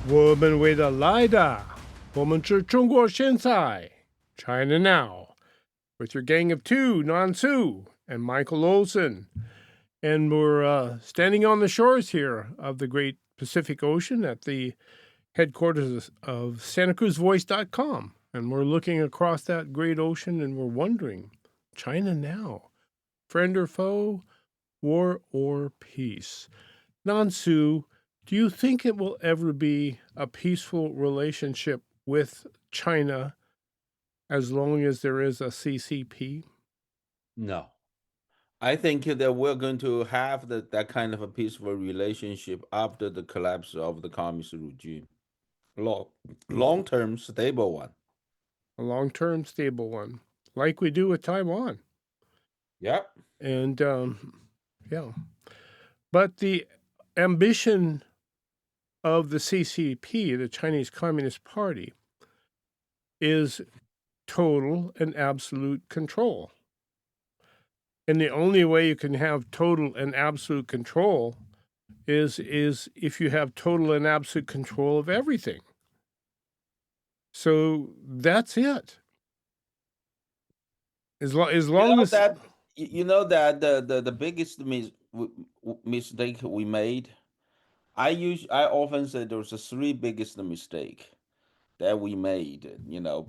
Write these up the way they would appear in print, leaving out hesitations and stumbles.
我们为了来的，我们是中国现在 China Now, with your gang of two, Nansu and Michael Olson. And we're standing on the shores here of the great Pacific Ocean at the headquarters of SantaCruzVoice.com. And we're looking across that great ocean and we're wondering, China Now, friend or foe, war or peace? Nansu, do you think it will ever be a peaceful relationship with China as long as there is a CCP? No. I think that we're going to have that kind of a peaceful relationship after the collapse of the communist regime. Long, long-term stable one. A long term, stable one, like we do with Taiwan. Yep. And yeah, but the ambition of the CCP, the Chinese Communist Party, is total and absolute control. And the only way you can have total and absolute control is if you have total and absolute control of everything. So that's it. As You long know as that the biggest mistake we made. I often say there's a three biggest mistake that we made.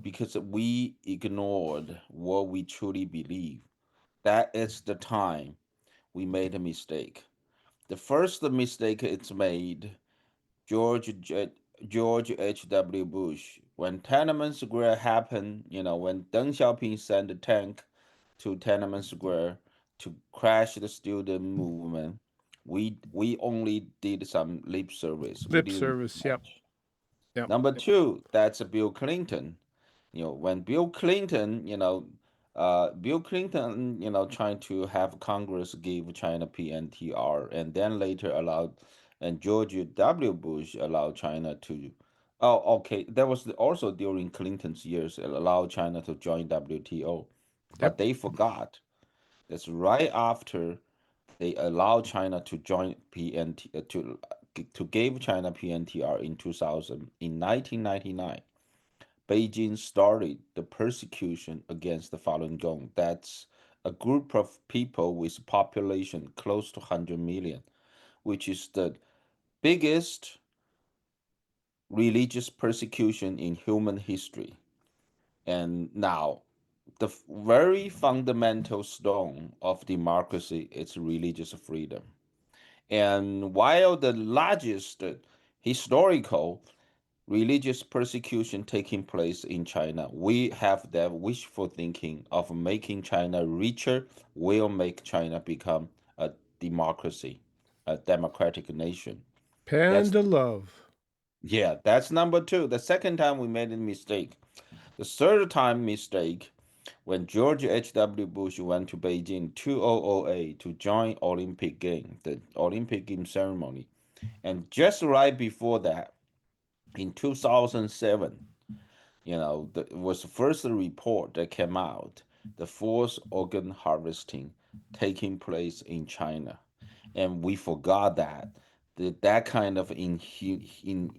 Because we ignored what we truly believe. That is the time we made a mistake. The first mistake it's made, George J- George H.W. Bush, when Tiananmen Square happened, when Deng Xiaoping sent a tank to Tiananmen Square to crash the student movement, we only did some lip service. We lip didn't service, do yep, much. yep. Number two, that's Bill Clinton. When Bill Clinton, trying to have Congress give China PNTR, and then later allowed, and George W. Bush allowed China to. Oh, okay. That was also during Clinton's years, it allowed China to join WTO, but Yep. they forgot. That's right after they allowed China to join PNT to give China PNTR in 2000. In 1999, Beijing started the persecution against the Falun Gong. That's a group of people with population close to 100 million, which is the biggest religious persecution in human history. And now, the very fundamental stone of democracy is religious freedom. And while the largest historical religious persecution taking place in China, we have that wishful thinking of making China richer will make China become a democracy, a democratic nation. That's Panda love. yeah, that's number two. The second time we made a mistake. The third time mistake when George H.W. Bush went to Beijing 2008 to join Olympic Game, the Olympic Game ceremony. And just right before that, in 2007, was the first report that came out, the forced organ harvesting taking place in China. And we forgot that kind of inhumane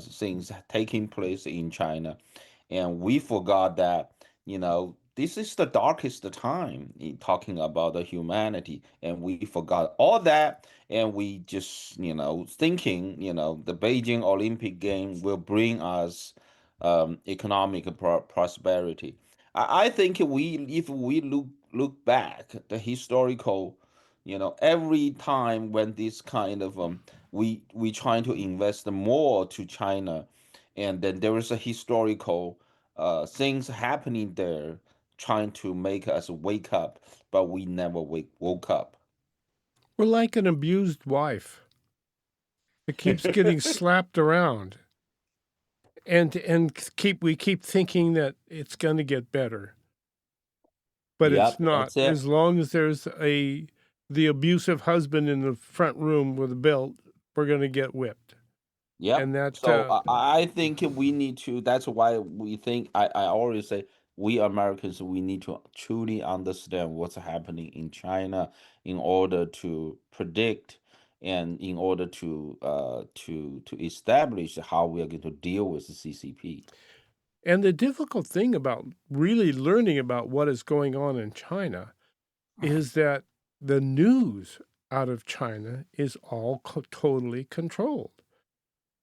things taking place in China, and we forgot that this is the darkest time in talking about the humanity, and we forgot all that, and we just thinking the Beijing Olympic game will bring us economic prosperity. I think if we look back the historical, every time when this kind of we trying to invest more to China, and then there is a historical things happening there trying to make us wake up, but we never woke up. We're like an abused wife. It keeps getting slapped around, and we keep thinking that it's going to get better, but it's Yep, not. that's it. As long as there's the abusive husband in the front room with a belt, we're going to get whipped. Yep. And that So I think we need to. That's why we think. I always say we Americans we need to truly understand what's happening in China in order to predict and in order to establish how we are going to deal with the CCP. And the difficult thing about really learning about what is going on in China is that the news out of China is all totally controlled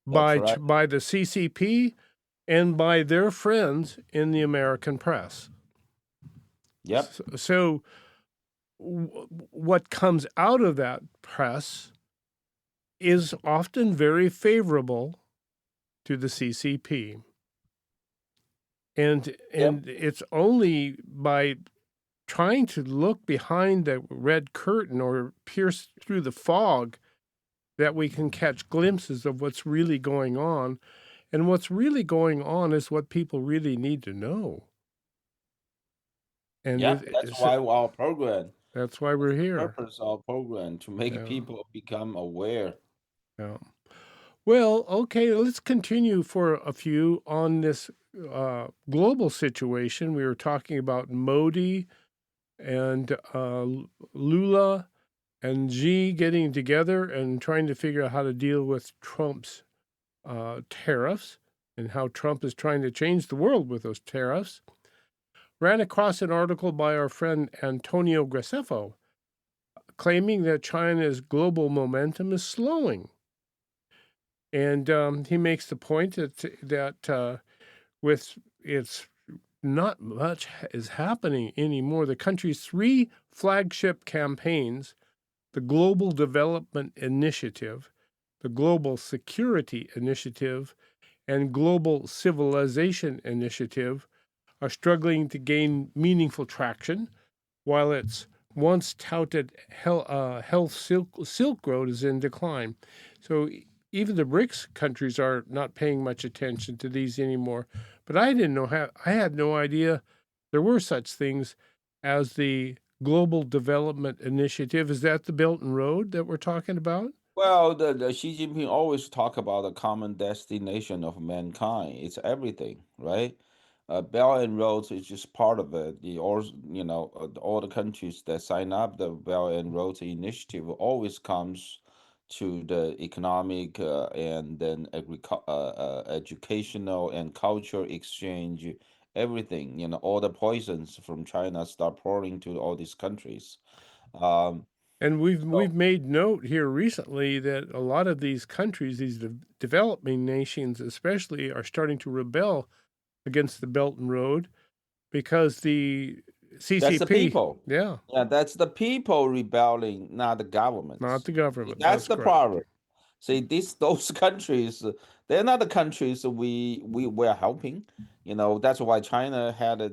That's right. by the CCP and by their friends in the American press. Yep. So what comes out of that press is often very favorable to the CCP. And Yep. it's only by trying to look behind the red curtain or pierce through the fog that we can catch glimpses of what's really going on. And what's really going on is what people really need to know. And Yep. That's why our program, that's why we're that's the here. purpose of our program, to make Yeah. people become aware. Yeah. Well, okay, let's continue for a few on this global situation. We were talking about Modi and Lula and Xi getting together and trying to figure out how to deal with Trump's tariffs and how Trump is trying to change the world with those tariffs. Ran across an article by our friend Antonio Graceffo claiming that China's global momentum is slowing. And he makes the point that with its not much is happening anymore. The country's three flagship campaigns, the Global Development Initiative, the Global Security Initiative, and Global Civilization Initiative, are struggling to gain meaningful traction, while its once touted health Silk Road is in decline. So even the BRICS countries are not paying much attention to these anymore. But I didn't know how, I had no idea there were such things as the Global Development Initiative. Is that the Belt and Road that we're talking about? Well, the Xi Jinping always talk about the common destination of mankind. It's everything, right? Belt and Roads is just part of it. All the countries that sign up the Belt and Roads Initiative always comes to the economic and then educational and cultural exchange, everything. All the poisons from China start pouring to all these countries. Um, And so we've made note here recently that a lot of these countries, these developing nations especially, are starting to rebel against the Belt and Road because the that's the CCP, people. yeah, Yeah, that's the people rebelling, not the not governments. the See, government. that's That's the correct. problem. See, those countries, they're not the countries we're helping. That's why China had a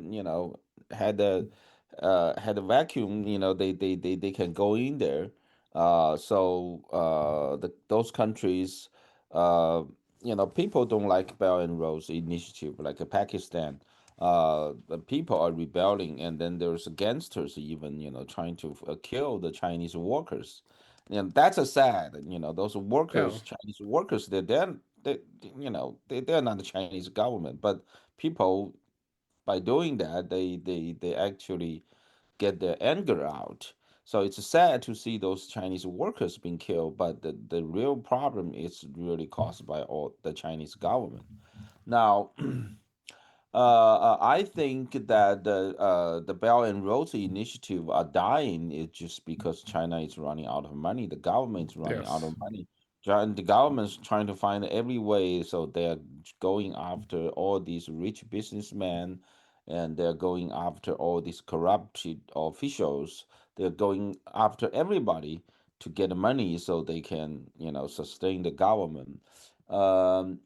had a vacuum. They can go in there. Those countries, uh, people don't like Belt and Road Initiative, like Pakistan. The people are rebelling, and then there's gangsters even, trying to kill the Chinese workers. And that's a sad, those Yeah. workers, Chinese workers, they're not the Chinese government, but people, by doing that, they actually get their anger out. So it's sad to see those Chinese workers being killed, but the real problem is really caused by all the Chinese government. Now, I think that the Belt and Road Initiative are dying is just because China is running out of money. The government is running out of Yes. money. The government's trying to find every way, so they're going after all these rich businessmen, and they're going after all these corrupted officials. They're going after everybody to get money so they can, sustain the government. Um,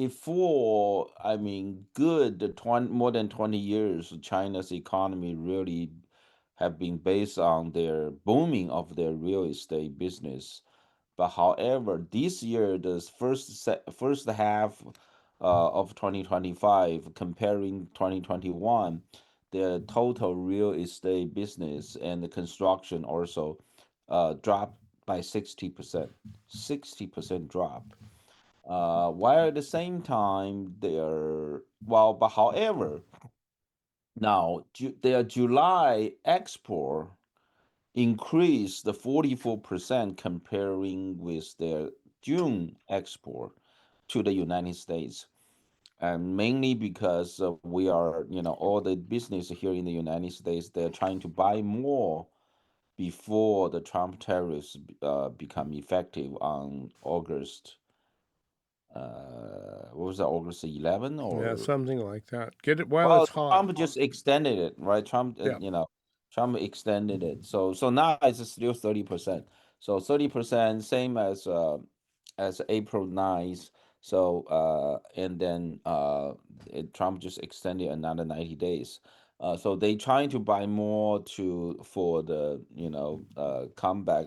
for I mean good 20, more than 20 years, China's economy really have been based on their booming of their real estate business. But however, this year, the first half of 2025, comparing 2021, the total real estate business and the construction also dropped by 60%. 60% drop. While at the same time, but however, now their July export increased the 44% comparing with their June export to the United States. And mainly because we are, all the business here in the United States, they're trying to buy more before the Trump tariffs become effective on August. What was that? August 11 Yeah, or something like that. Get it while well, it's hot. Trump just extended it, right? Trump, Yeah. Trump extended it. So now it's still 30%. So 30%, same as April 9th. So and then Trump just extended another 90 days. So they trying to buy more to for the comeback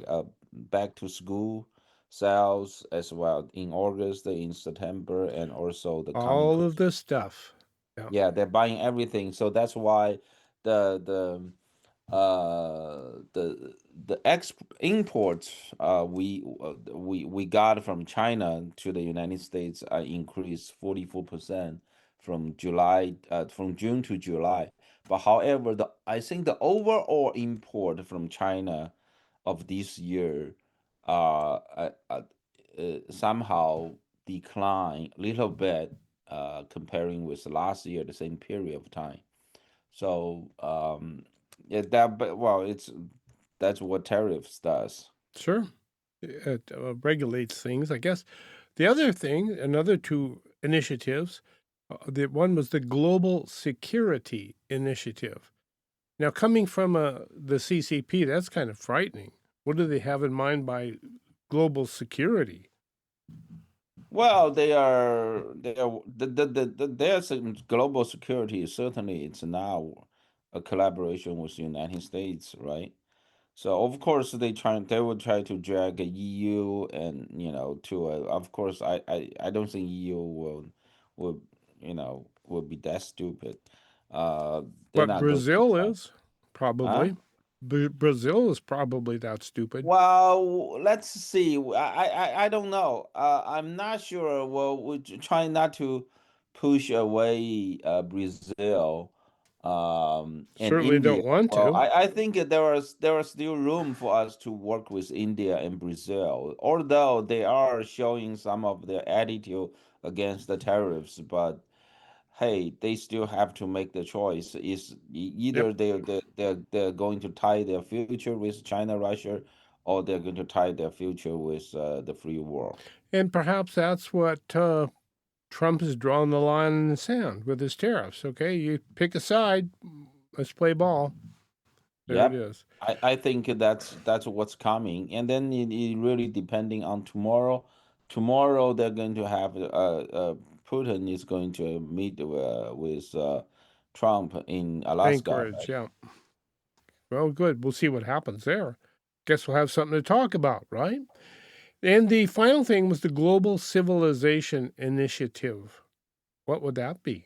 back to school sales as well in August, in September, and also the coming All of Christmas. this stuff. Yeah. Yeah, they're buying everything, so that's why the the imports we got from China to the United States increased 44% from June to July. But however, the I think the overall import from China of this year somehow declined a little bit comparing with last year the same period of time. So yeah, that's what tariffs does. Sure. It regulates things, I guess. The other thing, another two initiatives, the one was the Global Security Initiative. Now, coming from the CCP, that's kind of frightening. What do they have in mind by global security? Well, they are there's a global security. Certainly, it's now a collaboration with the United States, right? So of course they will try to drag a EU and to a, of course I don't think EU will will be that stupid. Uh, they're But not going to Brazil try, is huh? probably. Brazil is probably that stupid. Well, let's see. I don't know. I'm not sure. Well, we're trying not to push away Brazil and Certainly India. don't want Well, to. I think that there are still room for us to work with India and Brazil, although they are showing some of their attitude against the tariffs. But hey, they still have to make the choice. Yep. Either they're going to tie their future with China, Russia, or they're going to tie their future with the free world. And perhaps that's what Trump has drawn the line in the sand with his tariffs. Okay, you pick a side. Let's play ball. There it Yep. is. I think that's what's coming, and then it really depending on tomorrow. Tomorrow they're going to have Putin is going to meet with Trump in Alaska, Anchorage. right? Yeah. Well, good. We'll see what happens there. Guess we'll have something to talk about, right? And the final thing was the Global Civilization Initiative. What would that be?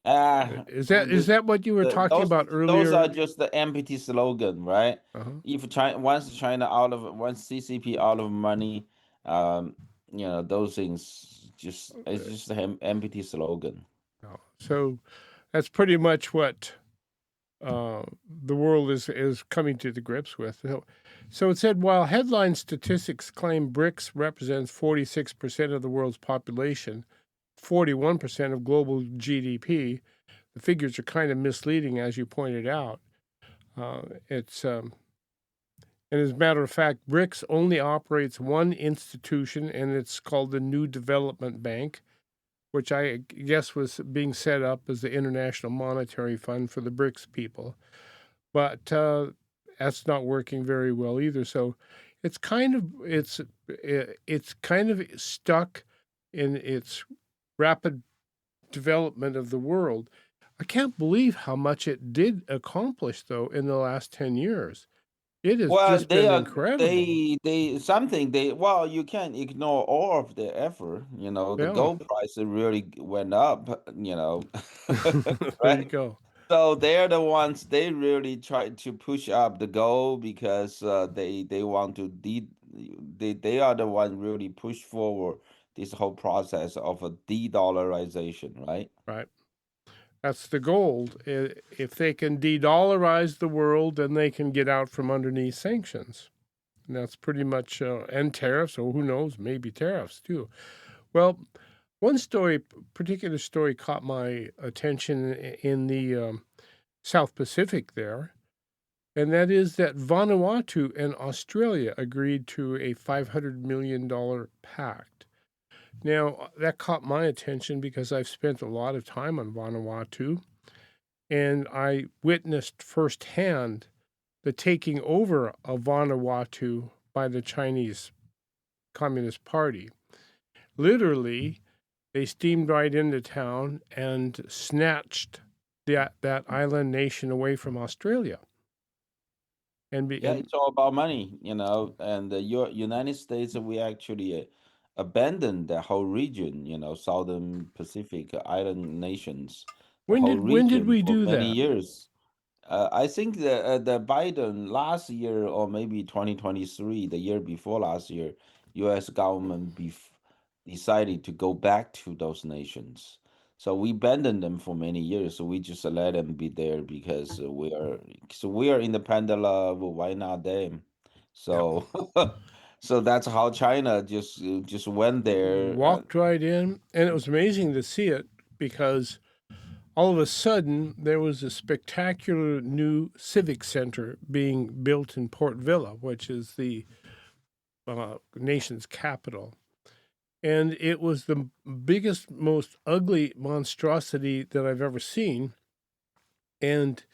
Is that what you were talking about Those are earlier? just the empty slogan, right? Uh-huh. If China once CCP out of money, um, those things just it's just an empty slogan. No. So that's pretty much what the world is coming to the grips with. So it said while headline statistics claim BRICS represents 46% of the world's population, 41% of global GDP, the figures are kind of misleading, as you pointed out. It's And as a matter of fact, BRICS only operates one institution, and it's called the New Development Bank, which I guess was being set up as the International Monetary Fund for the BRICS people. But that's not working very well either. So it's kind of stuck in its rapid development of the world. I can't believe how much it did accomplish, though, in the last 10 years. It has Well, just been incredible. they something they well you can't ignore all of their effort. The Yeah. gold price really went up. There you Right? go. So they're the ones they really try to push up the goal because they want to they are the one really push forward this whole process of a de-dollarization, right? Right. That's the goal. If they can de-dollarize the world, then they can get out from underneath sanctions. And that's pretty much, and tariffs, or who knows, maybe tariffs too. Well, one particular story caught my attention in the South Pacific there, and that is that Vanuatu and Australia agreed to a $500 million pact. Now, that caught my attention because I've spent a lot of time on Vanuatu, and I witnessed firsthand the taking over of Vanuatu by the Chinese Communist Party. Literally, they steamed right into town and snatched that island nation away from Australia. Yeah, it's all about money, and your United States, we actually abandoned the whole region, Southern Pacific island nations, the whole when did region we for do many that? years. I think the Biden last year or maybe 2023, the year before last year, U.S. government decided to go back to those nations. So we abandoned them for many years. So we just let them be there because we are independent of why not them? Yeah, So so that's how China just went there. walked right in, and it was amazing to see it because all of a sudden there was a spectacular new civic center being built in Port Vila, which is the nation's capital. And it was the biggest, most ugly monstrosity that I've ever seen. And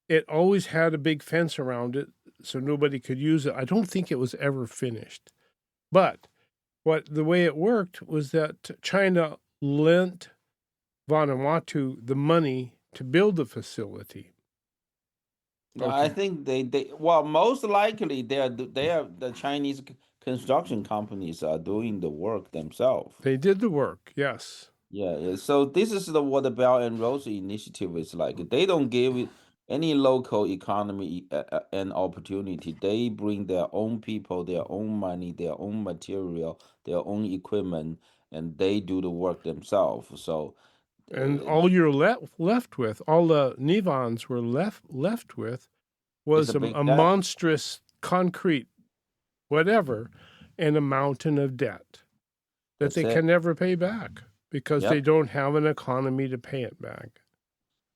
it always had a big fence around it so nobody could use it. I don't think it was ever finished. But the way it worked was that China lent Vanuatu the money to build the facility. Yeah, Or I to, think they well, most likely they are the Chinese construction companies are doing the work themselves. they did the work, yes. Yeah, yeah. So this is the what the Belt and Road Initiative is like. They don't give any local economy an opportunity. They bring their own people, their own money, their own material, their own equipment, and they do the work themselves. So And uh, all you're left with, all the Nivans were left with, it's was a big a debt. monstrous concrete whatever and a mountain of debt that That's they it. can never pay back because they Yep, don't have an economy to pay it back.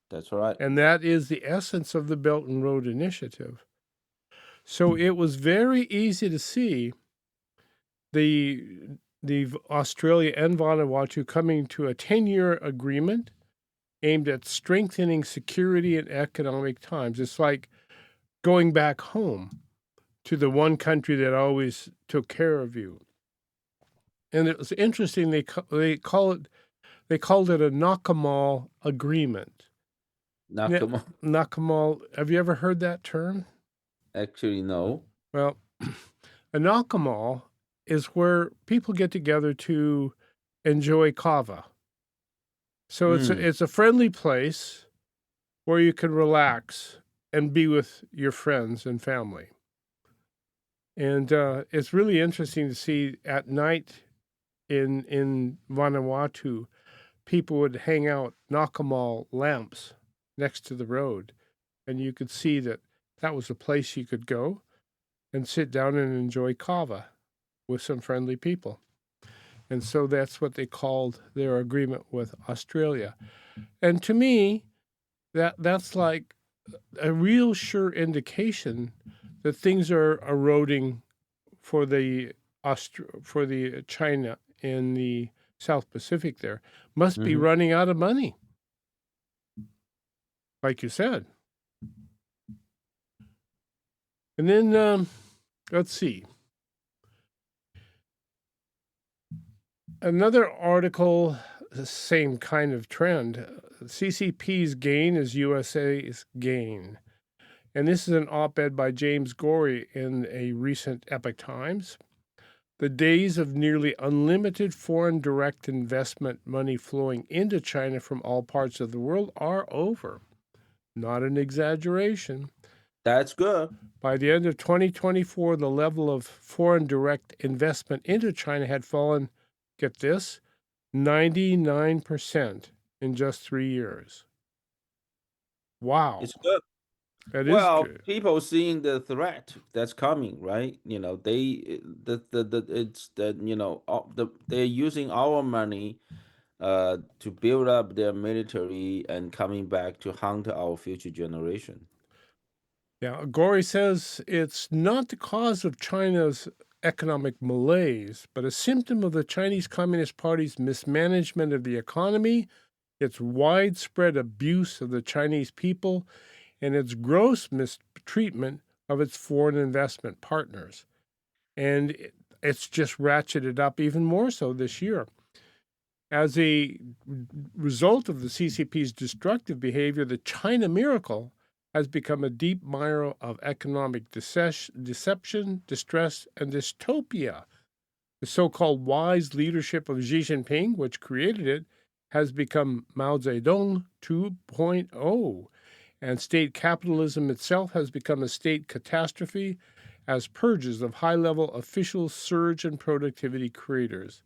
that's right. And that is the essence of the Belt and Road Initiative. So it was very easy to see the Australia and Vanuatu coming to a 10-year agreement aimed at strengthening security in economic times. It's like going back home to the one country that always took care of you. And it was interesting. Called it a Nakamal agreement. Now Now, come on. Nakamal, have you ever heard that term? Actually, no. Well, a Nakamal is where people get together to enjoy kava. So Hmm. it's a friendly place where you can relax and be with your friends and family. And it's really interesting to see at night in Vanuatu, people would hang out Nakamal lamps next to the road, and you could see that was a place you could go and sit down and enjoy kava with some friendly people. And so that's what they called their agreement with Australia. And to me, that's like a real sure indication that things are eroding for the for the China in the South Pacific there. Must be Hmm. running out of money, like you said. And then let's see. Another article, the same kind of trend. CCP's gain is USA's gain. And this is an op ed by James Gorey in a recent Epoch Times. The days of nearly unlimited foreign direct investment money flowing into China from all parts of the world are over. Not an exaggeration. That's good. By the end of 2024, the level of foreign direct investment into China had fallen, get this, 99% in just 3 years. Wow, It's good. that is Well, good. people seeing the threat that's coming, right? It's that they're using our money to build up their military and coming back to hunt our future generation. Yeah, Gori says it's not the cause of China's economic malaise, but a symptom of the Chinese Communist Party's mismanagement of the economy, its widespread abuse of the Chinese people, and its gross mistreatment of its foreign investment partners. And it's just ratcheted up even more so this year. As a result of the CCP's destructive behavior, the China miracle has become a deep mire of economic deception, distress, and dystopia. The so called wise leadership of Xi Jinping, which created it, has become Mao Zedong 2.0, and state capitalism itself has become a state catastrophe as purges of high level officials surge in productivity creators.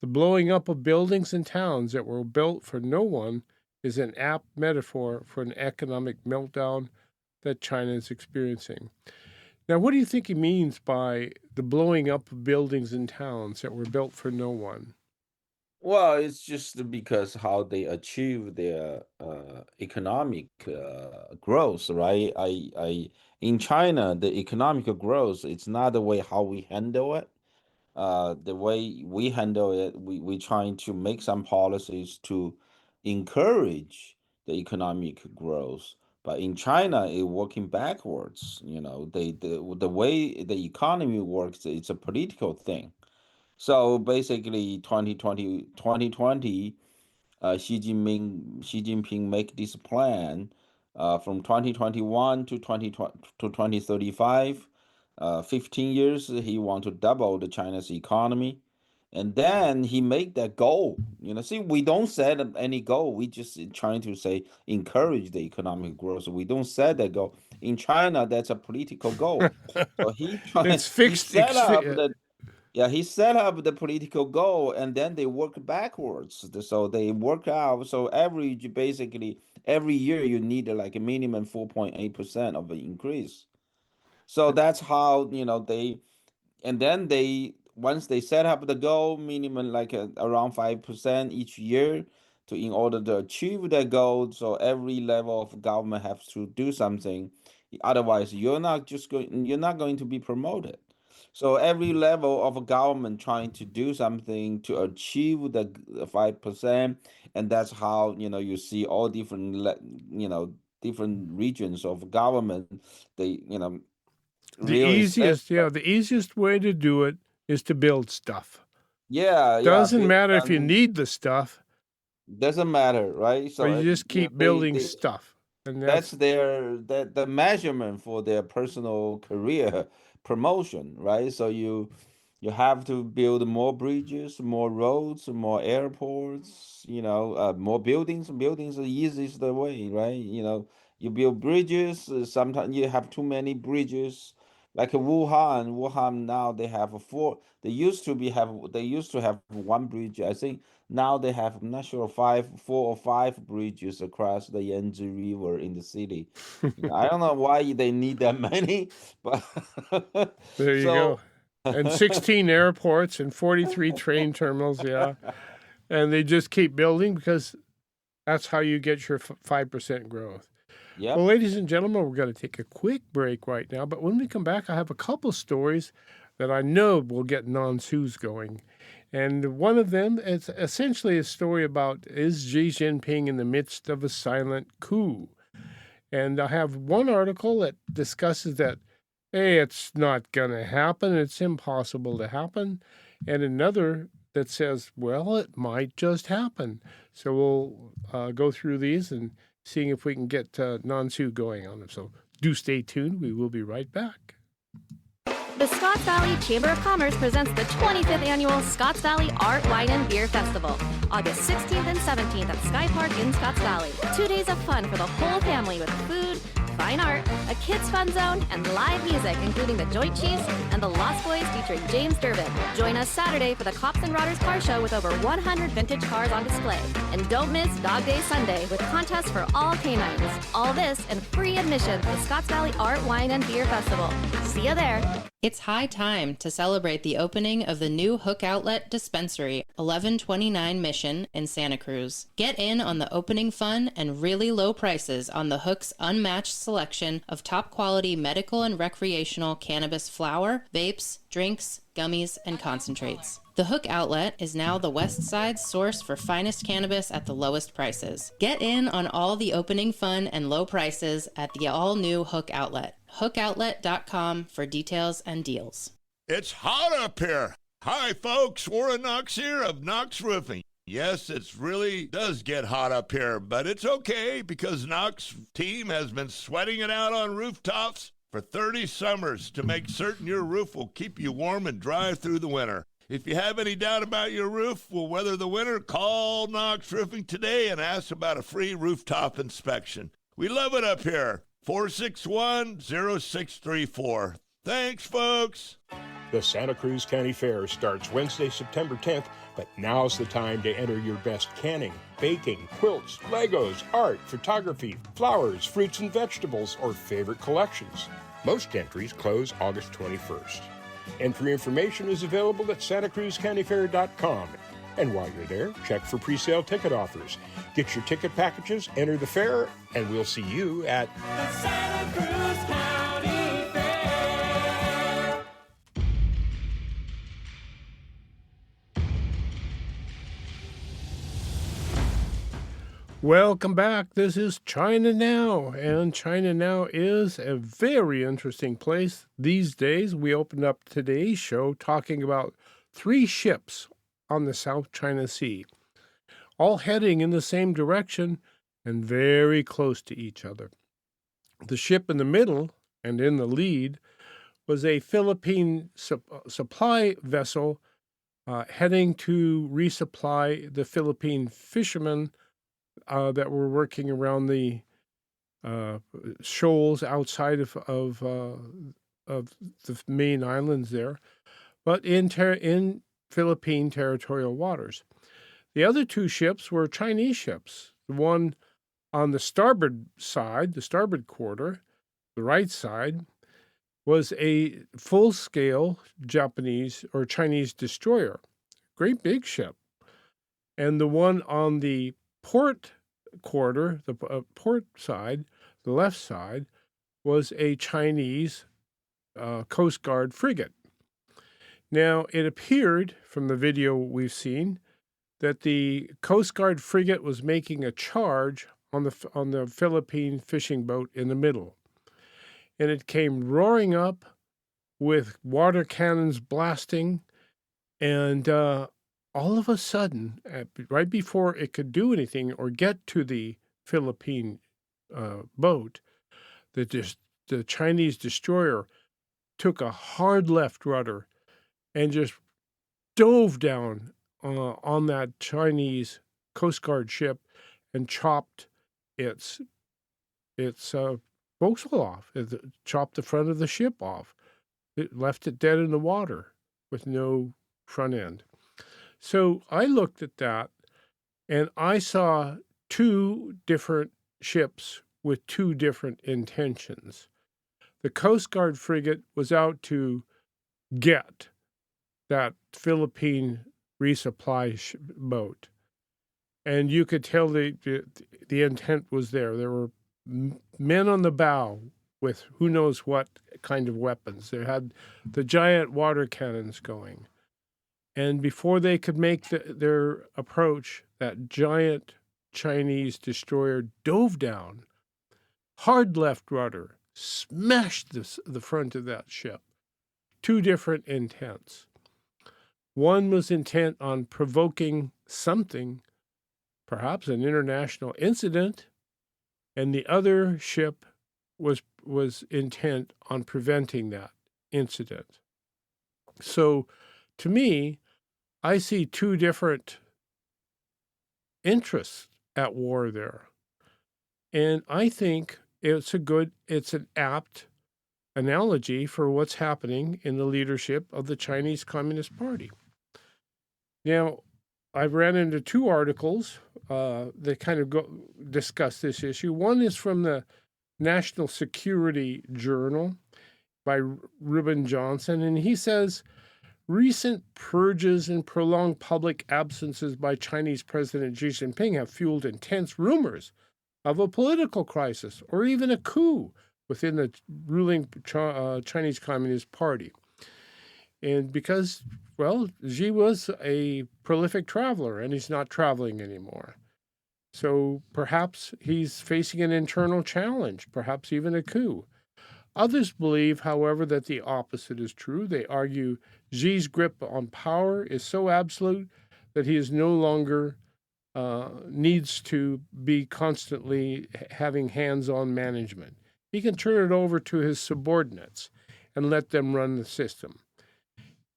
The blowing up of buildings and towns that were built for no one is an apt metaphor for an economic meltdown that China is experiencing. Now, what do you think he means by the blowing up of buildings and towns that were built for no one? Well, it's just because how they achieve their economic growth, right? In China, the economic growth, it's not the way how we handle it. The way we handle it, we trying to make some policies to encourage the economic growth. But in China, it working backwards. The way the economy works, it's a political thing. So basically, 2020, Xi Jinping make this plan from 2021 to 2035, 15 years. He want to double the China's economy, and then he make that goal. See, we don't set up any goal. We just trying to say encourage the economic growth. We don't set that goal. In China, that's a political goal. So It's he fixed. set up the yeah, he set up the political goal and then they work backwards. So they work out. So average basically every year you need like a minimum 4.8% of an increase. So that's how, and then they once they set up the goal minimum like around 5% each year to in order to achieve that goal, so every level of government has to do something, otherwise you're not going to be promoted. So every level of a government trying to do something to achieve the 5%, and that's how you see all different regions of government. They really set. The easiest way to do it is to build stuff. Yeah, yeah, Doesn't build matter if you something need the stuff, doesn't matter, right? but So you just keep building they stuff. And that's that's their the measurement for their personal career promotion, right? So you have to build more bridges, more roads, more airports, more buildings. Buildings are the easiest way, right? You build bridges. Sometimes you have too many bridges. Like Wuhan now they have four. They used to have one bridge. I think now they have, I'm not sure, four or five bridges across the Yangtze River in the city. I don't know why they need that many, but there you so go. And 16 airports and 43 train terminals, yeah. And they just keep building because that's how you get your 5% growth. Well, yep. ladies and gentlemen, we're going to take a quick break right now. But when we come back, I have a couple stories that I know will get non-Sus going. And one of them is essentially a story about is Xi Jinping in the midst of a silent coup? And I have one article that discusses that, hey, it's not going to happen. It's impossible to happen. And another that says, well, it might just happen. So we'll go through these and seeing if we can get non-Su going on them. So do stay tuned. We will be right back. The Scotts Valley Chamber of Commerce presents the 25th annual Scotts Valley Art, Wine, and Beer Festival, August 16th and 17th at Sky Park in Scotts Valley. 2 days of fun for the whole family with food, fine art, a kids' fun zone, and live music, including the Joint Chiefs and the Lost Boys featuring James Durbin. Join us Saturday for the Cops and Rodders Car Show with over 100 vintage cars on display. And don't miss Dog Day Sunday with contests for all canines. All this and free admission to the Scotts Valley Art, Wine, and Beer Festival. See you there. It's high time to celebrate the opening of the new Hook Outlet Dispensary, 1129 Mission in Santa Cruz. Get in on the opening fun and really low prices on the Hook's unmatched selection of top-quality medical and recreational cannabis flower, vapes, drinks, gummies, and concentrates. The Hook Outlet is now the West Side's source for finest cannabis at the lowest prices. Get in on all the opening fun and low prices at the all-new Hook Outlet. HookOutlet.com for details and deals. It's hot up here. Hi, folks. Warren Knox here of Knox Roofing. Yes, it really does get hot up here, but it's okay because Knox team has been sweating it out on rooftops for 30 summers to make certain your roof will keep you warm and dry through the winter. If you have any doubt about your roof will weather the winter, call Knox Roofing today and ask about a free rooftop inspection. We love it up here. 461-0634. Thanks, folks. The Santa Cruz County Fair starts Wednesday, September 10th, but now's the time to enter your best canning, baking, quilts, Legos, art, photography, flowers, fruits and vegetables, or favorite collections. Most entries close August 21st. Entry information is available at santacruzcountyfair.com. And while you're there, check for pre-sale ticket offers. Get your ticket packages, enter the fair, and we'll see you at the Santa Cruz County Fair. Welcome back. This is China Now, and China Now is a very interesting place these days. We opened up today's show talking about 3 ships on the South China Sea, all heading in the same direction and very close to each other. The ship in the middle and in the lead was a Philippine supply vessel heading to resupply the Philippine fishermen that were working around the shoals outside of the main islands there, but in Philippine territorial waters. The other 2 ships were Chinese ships. The one on the starboard side, the starboard quarter, the right side, was a full-scale Japanese or Chinese destroyer, great big ship. And the one on the port quarter, the port side, the left side, was a Chinese Coast Guard frigate. Now, it appeared from the video we've seen that the Coast Guard frigate was making a charge on the Philippine fishing boat in the middle. And it came roaring up with water cannons blasting, and all of a sudden, right before it could do anything or get to the Philippine boat, the Chinese destroyer took a hard left rudder and just dove down on that Chinese Coast Guard ship and chopped its forecastle off. It chopped the front of the ship off. It left it dead in the water with no front end. So I looked at that, and I saw 2 different ships with 2 different intentions. The Coast Guard frigate was out to get that Philippine resupply boat, and you could tell the intent was there. There were men on the bow with who knows what kind of weapons. They had the giant water cannons going, and before they could make their approach, that giant Chinese destroyer dove down, hard left rudder, smashed the front of that ship. 2 different intents. One was intent on provoking something, perhaps an international incident, and the other ship was intent on preventing that incident. So, to me, I see 2 different interests at war there. And I think it's an apt analogy for what's happening in the leadership of the Chinese Communist Party. Now, I've ran into two articles that kind of discuss this issue. One is from the National Security Journal by Ruben Johnson, and he says recent purges and prolonged public absences by Chinese President Xi Jinping have fueled intense rumors of a political crisis or even a coup within the ruling Chinese Communist Party. And because, well, Xi was a prolific traveler and he's not traveling anymore. So perhaps he's facing an internal challenge, perhaps even a coup. Others believe, however, that the opposite is true. They argue Xi's grip on power is so absolute that he is no longer needs to be constantly having hands-on management. He can turn it over to his subordinates and let them run the system.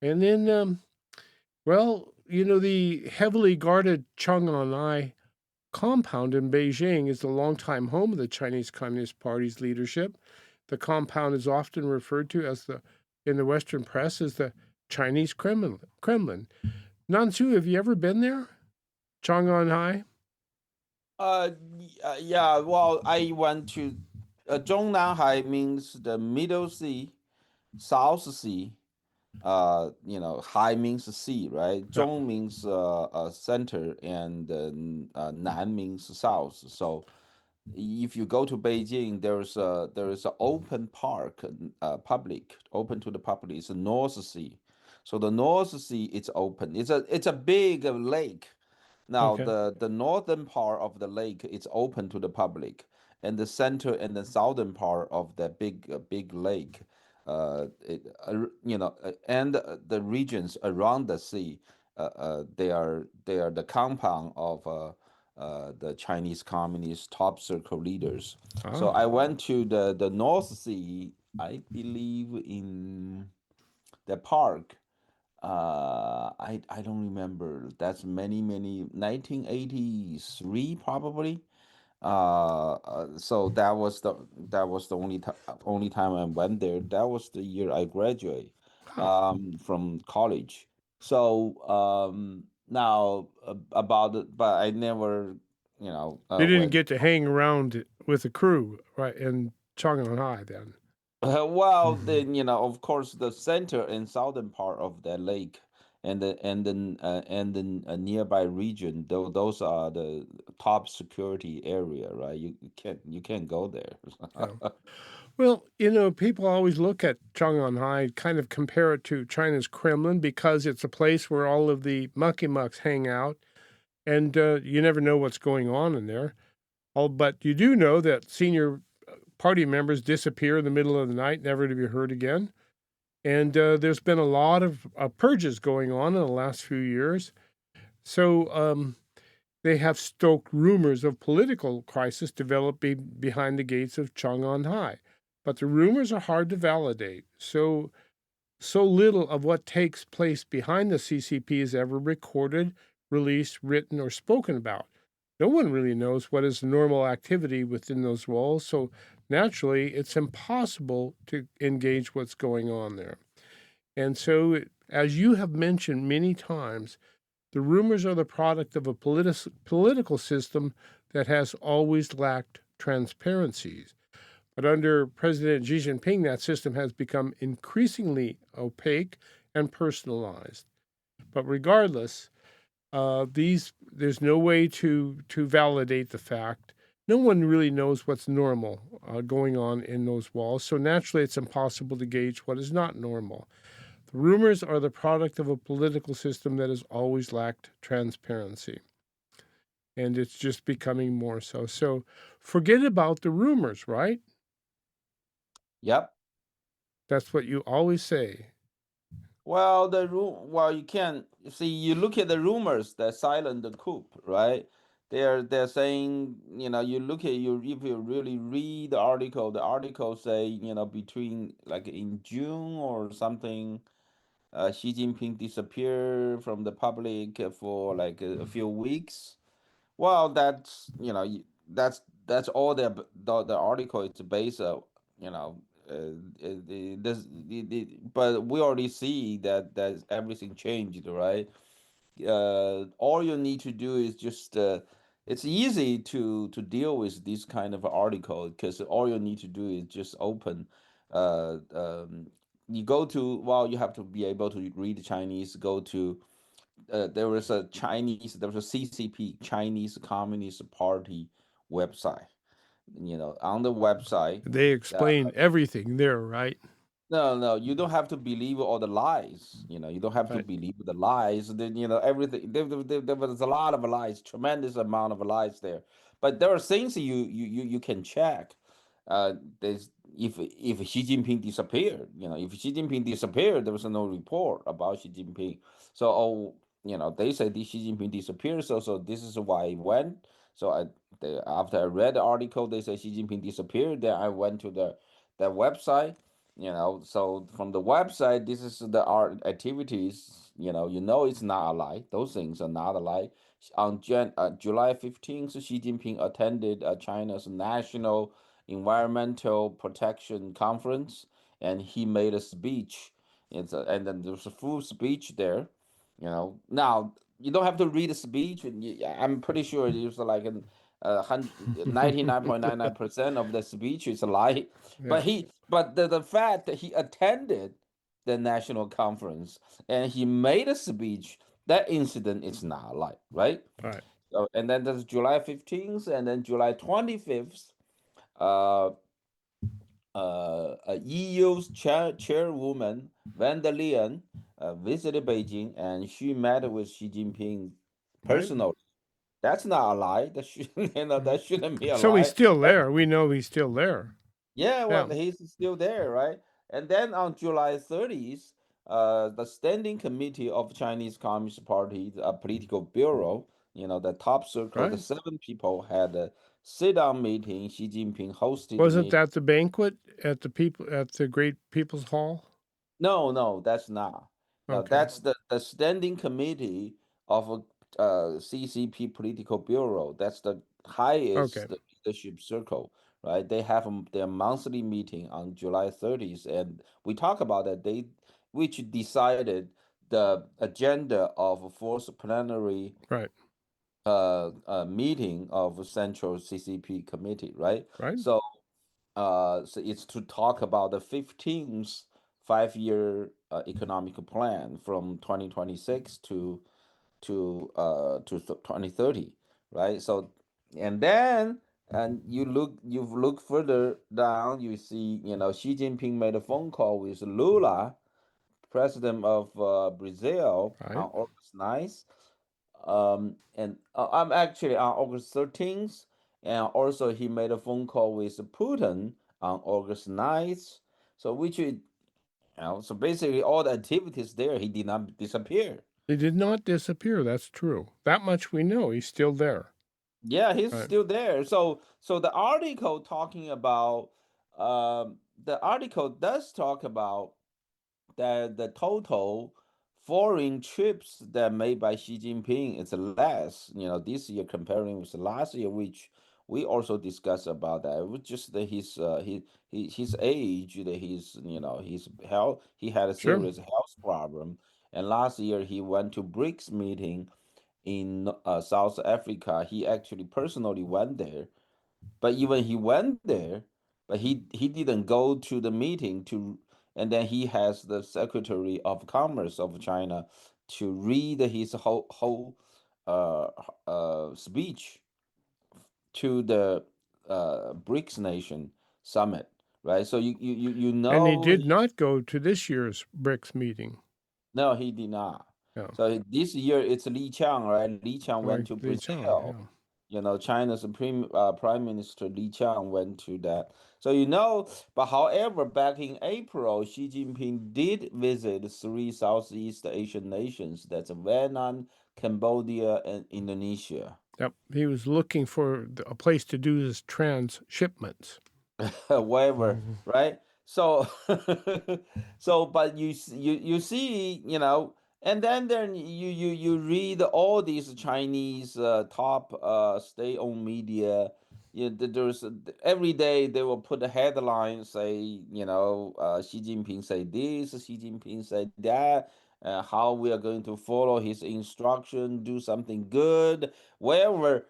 And then, well, the heavily guarded Chang'an compound in Beijing is the longtime home of the Chinese Communist Party's leadership. The compound is often referred to in the Western press as the Chinese Kremlin. Nansu, have you ever been there? Chang'an? Yeah. Well, I went to Zhongnanhai means the Middle Sea, South Sea. Hai means sea, right? Yeah. Zhong means center, and Nan means south. So if you go to Beijing, there is an open park, public, open to the public. It's the North Sea. So the North Sea it's open. It's a big lake. Now Okay. the northern part of the lake is open to the public, and the center and the southern part of the big lake, and the regions around the sea, they are the compound of the Chinese Communist top circle leaders. So Ah. I went to the North Sea, I believe in the park. I don't remember. That's many 1983 probably. So that was the only time I went there. That was the year I graduated Huh. from college. So now about it, but I never You didn't went. get to hang around with the crew, right, in Chang'an then. Well, then of course, the center and southern part of the lake, and the nearby region, those are the top security area, right? You can't go there. Yeah. Well, people always look at Chang'an, kind of compare it to China's Kremlin because it's a place where all of the mucky mucks hang out, and you never know what's going on in there. But you do know that senior party members disappear in the middle of the night, never to be heard again. And there's been a lot of purges going on in the last few years. So they have stoked rumors of political crisis developing behind the gates of Chang'an. But the rumors are hard to validate. So little of what takes place behind the CCP is ever recorded, released, written, or spoken about. No one really knows what is normal activity within those walls, so naturally it's impossible to engage what's going on there. And so, as you have mentioned many times, the rumors are the product of a political system that has always lacked transparencies. But under President Xi Jinping, that system has become increasingly opaque and personalized. But regardless, there's no way to validate the fact. No one really knows what's normal going on in those walls, so naturally it's impossible to gauge what is not normal. The rumors are the product of a political system that has always lacked transparency, and it's just becoming more so. So forget about the rumors, right? Yep. That's what you always say. Well, you can't see. You look at the rumors, the silent coup, right? They're saying, you look at you if you really read the article say, between like in June or something, Xi Jinping disappeared from the public for like a few weeks. Well, that's that's all the article is based you know but we already see that everything changed, right? All you need to do is just it's easy to deal with this kind of article because all you need to do is just open you go to, well, you have to be able to read Chinese. Go to there was a CCP, Chinese Communist Party website. On the website, They uh, explain everything there, right? no, no, you don't have to believe all the lies. You don't have to Right. believe the lies. Then everything. There was a lot of lies, tremendous amount of lies there. But there are things you can check. There's if Xi Jinping disappeared. If Xi Jinping disappeared, there was no report about Xi Jinping. So they say this Xi Jinping disappeared. So this is why I went. So after I read the article, they say Xi Jinping disappeared. Then I went to the website. So from the website, this is the art activities. It's not a lie. Those things are not a lie. On July 15th, Xi Jinping attended China's National Environmental Protection Conference, and he made a speech. And then there's a full speech there. Now you don't have to read the speech. I'm pretty sure it's like 99.99% of the speech is a lie. Yeah. But the fact that he attended the national conference and he made a speech, that incident is not a lie, right? Right. So, and then there's July 15th, and then July 25th. Uh, EU's chairwoman van der Leyen visited Beijing, and she met with Xi Jinping Right. personally. That's not a lie. That shouldn't be a So he's lie. still there. We know he's still there. Yeah, Yeah. well, he's still there, right? And then on July 30th, the Standing Committee of Chinese Communist Party, a political bureau, the top circle, the Right. 7 people had a sit-down meeting. Xi Jinping hosted the Wasn't meeting. that the banquet at the Great People's Hall? No, no, that's not. No, Okay. that's the Standing Committee of CCP Political Bureau. That's the Okay. highest leadership circle, right? They have their monthly meeting on July 30th, and we talk about that. Which decided the agenda of fourth plenary Right. meeting of Central CCP Committee, right? Right. So it's to talk about the 15th 5-year economic plan from 2026 to 2030, right? So and you look further down, you see, Xi Jinping made a phone call with Lula, president of Brazil, Right. on August 9th. And I'm actually on August 13th, and also he made a phone call with Putin on August 9th. So basically all the activities there, he did not disappear. He did not disappear. That's true. That much we know. He's still there. Yeah, he's Right. still there. So the article does talk about that the total foreign trips that made by Xi Jinping is less, this year comparing with last year, which we also discussed about that. It was just that his age, that his health, he had a Sure. serious health problem, and last year he went to BRICS meeting in South Africa. He actually personally went there, but even he went there, but he didn't go to the meeting and then he has the Secretary of Commerce of China to read his whole uh, speech to the BRICS nation summit, right? So And he know did not go to this year's BRICS meeting. no, he did not. Yeah. So this year it's Li Qiang, right? Li Qiang went Like to Li Chang. Brazil. Yeah. China's Prime Minister Li Qiang went to that. So but however, back in April, Xi Jinping did visit 3 Southeast Asian nations. That's Vietnam, Cambodia, and Indonesia. Yep. He was looking for a place to do his transshipments. Whatever, Mhm. right? So, but you see, and then you read all these Chinese top state-owned media, Yeah, every day they will put a headline say, Xi Jinping say this, Xi Jinping say that, how we are going to follow his instruction, do something good, wherever,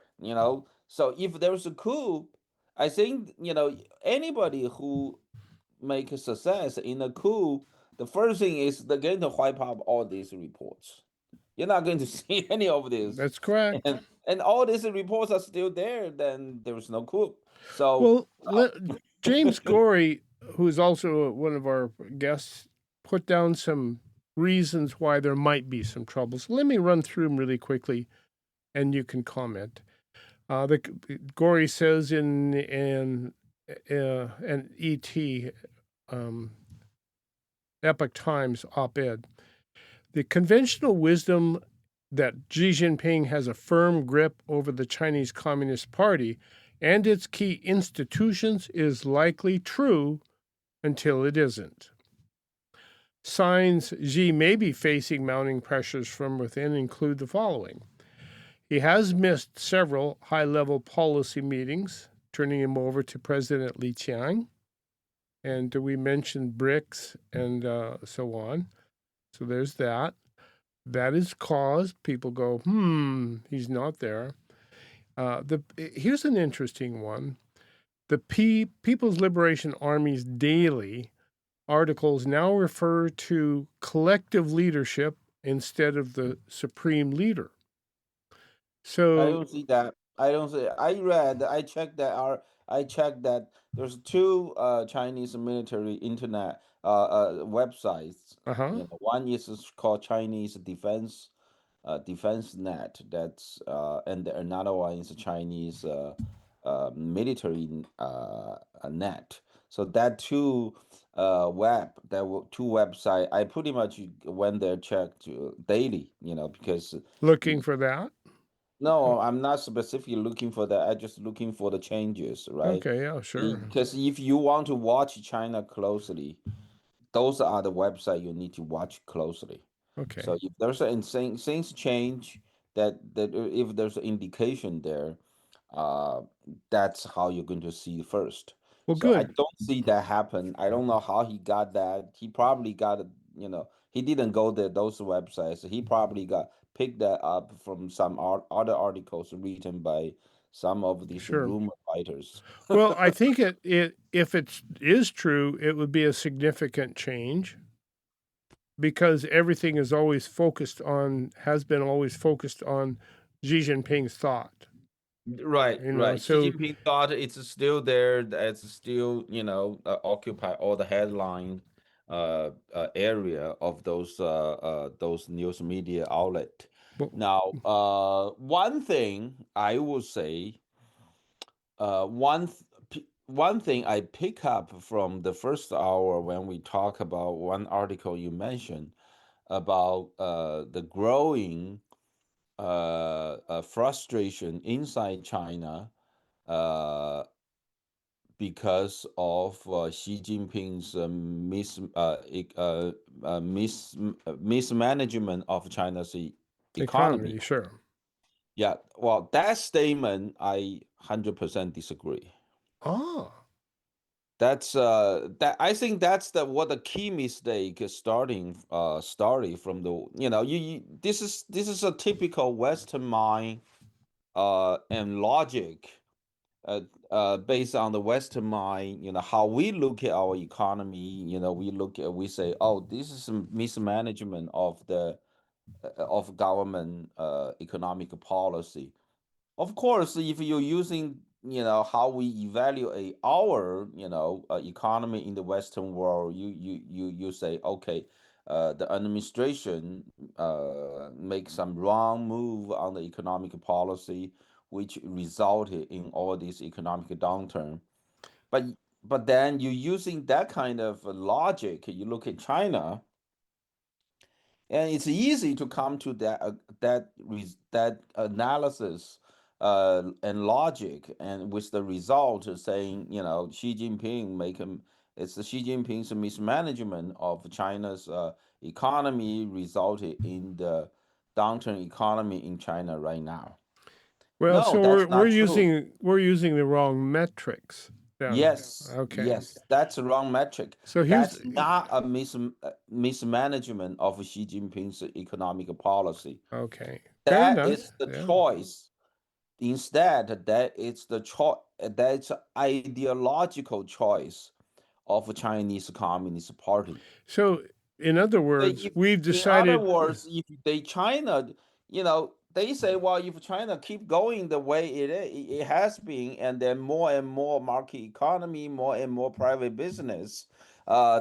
So if there's a coup, I think, anybody who make a success in a coup, the first thing is they're going to wipe out all these reports. You're not going to see any of this, That's correct. and all these reports are still there. Then there is no coup. So, Well, James Gorey, who is also one of our guests, put down some reasons why there might be some trouble. So let me run through them really quickly, and you can comment. The Gorey says in an ET Epoch Times op-ed, the conventional wisdom that Xi Jinping has a firm grip over the Chinese Communist Party and its key institutions is likely true until it isn't. Signs Xi may be facing mounting pressures from within include the following. He has missed several high level policy meetings, turning him over to President Li Qiang. And we mentioned BRICS and so on. So there's that. That is caused people go, he's not there. Here's an interesting one. The People's Liberation Army's daily articles now refer to collective leadership instead of the supreme leader. I So, don't see that. I don't see. I checked that there's two Chinese military internet websites. One is called Chinese Defense Net. And another one is Chinese military net. So that two website, I pretty much went there checked daily. Because looking for that. no, I'm not specifically looking for that. I'm just looking for the changes, right? Okay, yeah, sure. Because if you want to watch China closely, those are the website you need to watch closely. Okay. So if there's things change, if there's an indication there, uh, that's how you're going to see first. Well, So I good. don't see that happen. I don't know how he got that. He probably got it, he didn't go there, those websites. He probably got picked that up from some other articles written by some of these Sure. rumor writers. Well, I think if it is true, it would be a significant change because everything is always has been always focused on Xi Jinping's thought. Right, right. Xi So Jinping thought it's still there. It's still, occupy all the headline area of those news media outlet. well, Now, one thing I will say, one thing I pick up from the first hour when we talk about one article you mentioned about the growing frustration inside China uh, because of Xi Jinping's mismanagement of China's economy. economy, sure. Yeah, well, that statement I 100% disagree. Ah, That I think that's what the key mistake is started from the this is a typical Western mind and logic based on the Western mind, how we look at our economy, we say, oh, this is some mismanagement of the of government economic policy. Of course, if you're using, how we evaluate our, economy in the Western world, you say, okay, the administration make some wrong move on the economic policy, which resulted in all this economic downturn. But but then you using that kind of logic, you look at China, and it's easy to come to that analysis and logic, and with the result of saying, Xi Jinping make him it's the Xi Jinping's mismanagement of China's economy resulted in the downturn economy in China right now. Well, No, so that's we're not true. using the wrong metrics then. Yes, Okay. yes, that's the wrong metric. So here's That's not a mismanagement of Xi Jinping's economic policy. okay. Fair That enough. is the Yeah. choice. Instead, that it's the choice. That's ideological choice of Chinese Communist Party. So in other words, If, we've in other decided words, if they China, they say, well, if China keep going the way it has been, and then more and more market economy, more and more private business,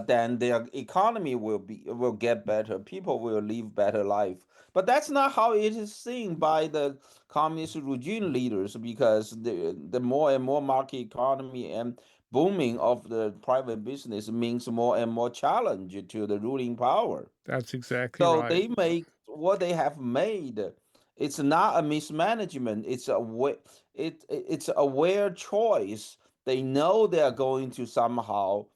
then their economy will get better. People will live better life. But that's not how it is seen by the communist regime leaders, because the more and more market economy and booming of the private business means more and more challenge to the ruling power. that's exactly So right. they make what they have made. It's not a mismanagement. It's a aware choice. They know they are going to somehow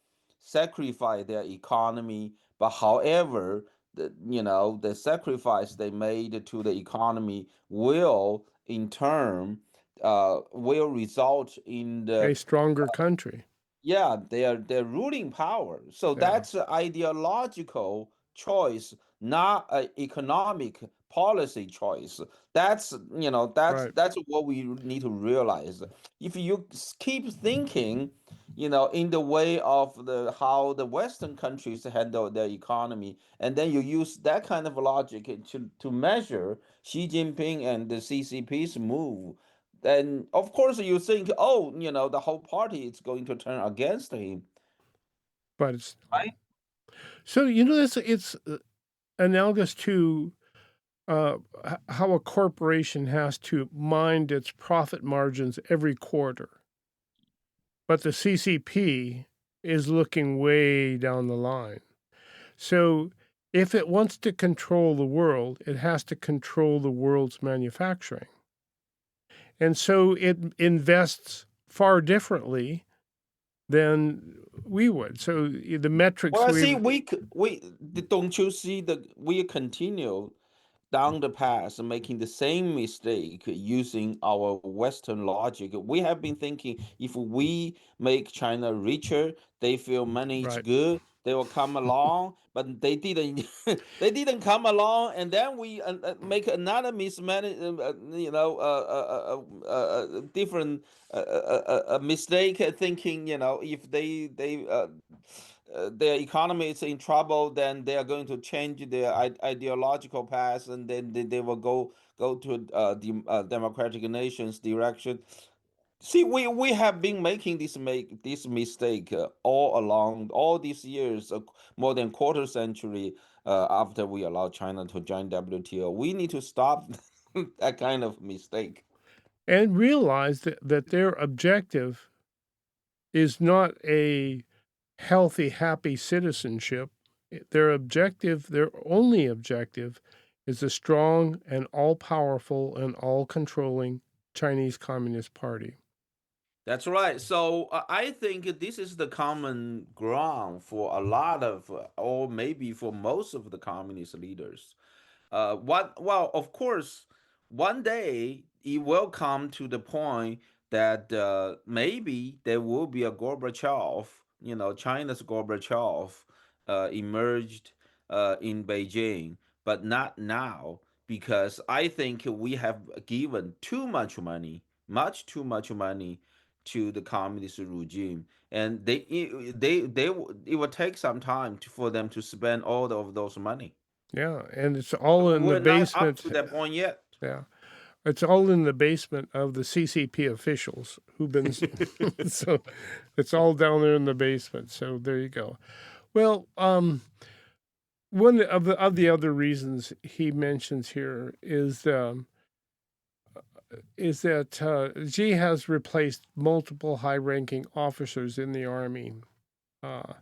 sacrifice their economy, but however, the sacrifice they made to the economy will in turn will result in A the stronger country. yeah, their ruling power. So Yeah. that's an ideological choice, not an economic policy choice. That's Right. that's what we need to realize. If you keep thinking, in the way of the how the Western countries handle their economy, and then you use that kind of logic to measure Xi Jinping and the CCP's move, then of course you think, oh, the whole party is going to turn against him, But it's right? so it's analogous to how a corporation has to mind its profit margins every quarter. But the CCP is looking way down the line. So if it wants to control the world, it has to control the world's manufacturing. And so it invests far differently than we would. So the metrics Well, see, we don't you see that we continue down the path making the same mistake using our Western logic. We have been thinking if we make China richer, they feel money is right. good, they will come along, but they didn't. They didn't come along, and then we make another mismanage, different mistake, thinking, if their economy is in trouble, then they are going to change their ideological path, and then they will go to the democratic nations direction. See, we have been making this mistake all along, all these years, more than quarter century after we allowed China to join WTO. We need to stop that kind of mistake. And realize that their objective is not a healthy, happy citizenship. Their only objective, is a strong and all powerful and all controlling Chinese Communist Party. That's right. So I think this is the common ground for a lot of, or maybe for most of the communist leaders. Well, of course, one day it will come to the point that maybe there will be a Gorbachev, China's Gorbachev emerged in Beijing, but not now, because I think we have given too much money, much too much money to the communist regime, and it will take some time for them to spend all of those money. Yeah, and it's all in the We're not up basement. to that point yet. Yeah, it's all in the basement of the CCP officials who've been. So it's all down there in the basement. So there you go. Well, one of the other reasons he mentions here is that Xi has replaced multiple high-ranking officers in the army uh,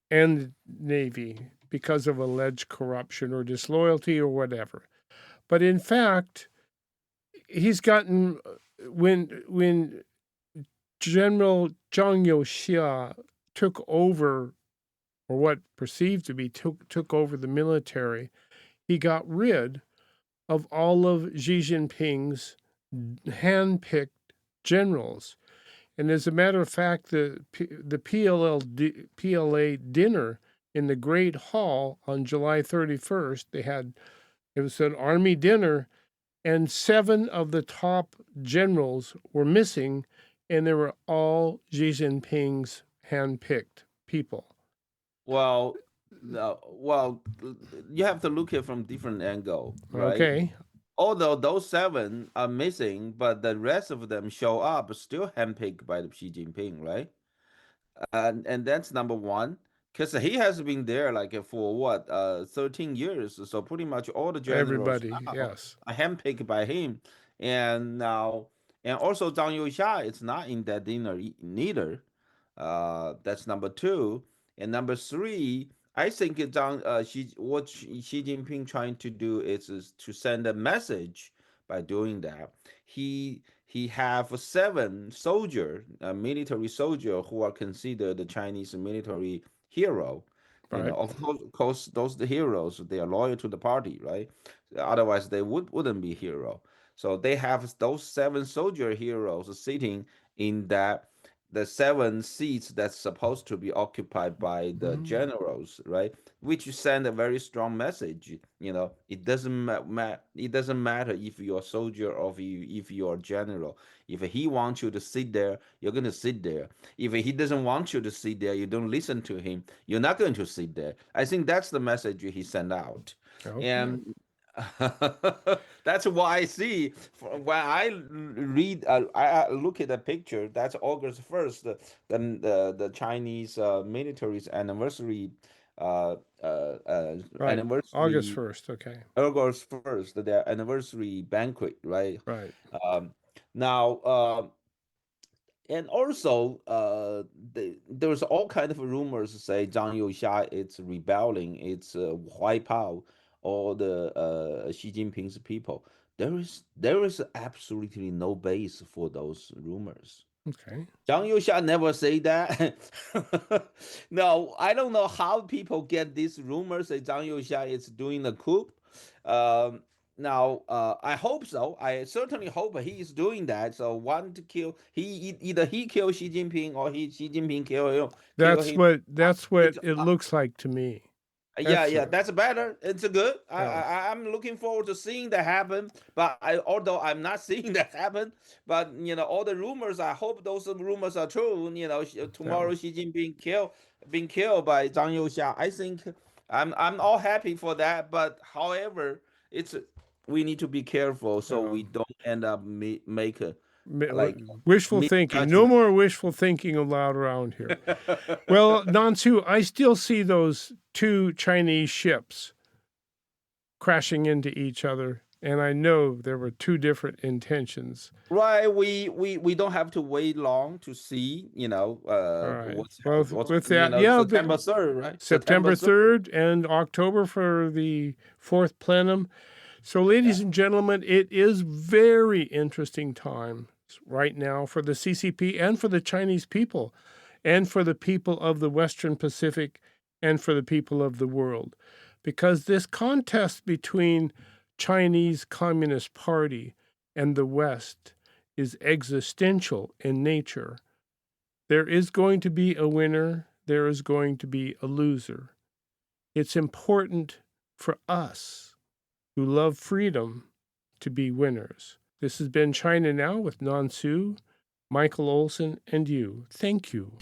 and Navy because of alleged corruption or disloyalty or whatever. But in fact, he's gotten when General Zhang Youxia took over, or what perceived to be took over the military, he got rid of all of Xi Jinping's hand-picked generals. And as a matter of fact, the PLA dinner in the Great Hall on July 31st, it was an army dinner, and 7 of the top generals were missing, and they were all Xi Jinping's hand-picked people. Well, no, well, you have to look at it from different angle, right? Okay. Although those 7 are missing, but the rest of them show up still handpicked by the Xi Jinping, right? And that's number one, because he has been there like for what 13 years, so pretty much all the generals Everybody, now yes. are handpicked by him, and now and also Zhang Youxia is not in that dinner neither. That's number two, and number three. I think what Xi Jinping trying to do is to send a message by doing that. He have 7 soldier, military soldier who are considered the Chinese military hero. You know, Right. of course, those the heroes. They are loyal to the party, right? Otherwise, they wouldn't be hero. So they have those 7 soldier heroes sitting in the 7 seats that's supposed to be occupied by the generals, right? Which send a very strong message. You know, it doesn't it doesn't matter if you're a soldier or if you're a general. If he wants you to sit there, you're gonna sit there. If he doesn't want you to sit there, you don't listen to him. You're not going to sit there. I think that's the message he sent out, Okay. and that's why I see when I read, I look at the picture. That's August 1st, the Chinese military's anniversary, Right. August anniversary 1st. Okay. August 1st, their anniversary banquet, right? Right. Um, now, and also, there was all kind of rumors say Zhang Youxia it's rebelling, it's wipe out all the Xi Jinping's people. There is absolutely no base for those rumors. Okay. Zhang Youxia never say that. No, I don't know how people get this rumor say Zhang Youxia is doing a coup. Um, Now, I hope so. I certainly hope he is doing that. So, want to kill either he kill Xi Jinping or Xi Jinping kill him. That's what It's, it looks like to me. yeah, That's yeah, that's better. It's a good. Yeah. I'm looking forward to seeing that happen. But although I'm not seeing that happen, but all the rumors. I hope those rumors are true. Tomorrow Xi Jinping being killed by Zhang Youxia. I think I'm all happy for that. But however, we need to be careful so we don't end up make a like Wishful thinking. No misjudgment. more wishful thinking allowed around here. Well, Nansu, I still see those 2 Chinese ships crashing into each other, and I know there were 2 different intentions. Right, we don't have to wait long to see, All right. Well, what's with that, yeah, September 3rd, right? September 3rd and October for the 4th plenum. So, ladies and gentlemen, it is very interesting times right now for the CCP and for the Chinese people and for the people of the Western Pacific and for the people of the world. Because this contest between Chinese Communist Party and the West is existential in nature. There is going to be a winner. There is going to be a loser. It's important for us who love freedom to be winners. This has been China Now with Nansu, Michael Olson, and you. Thank you.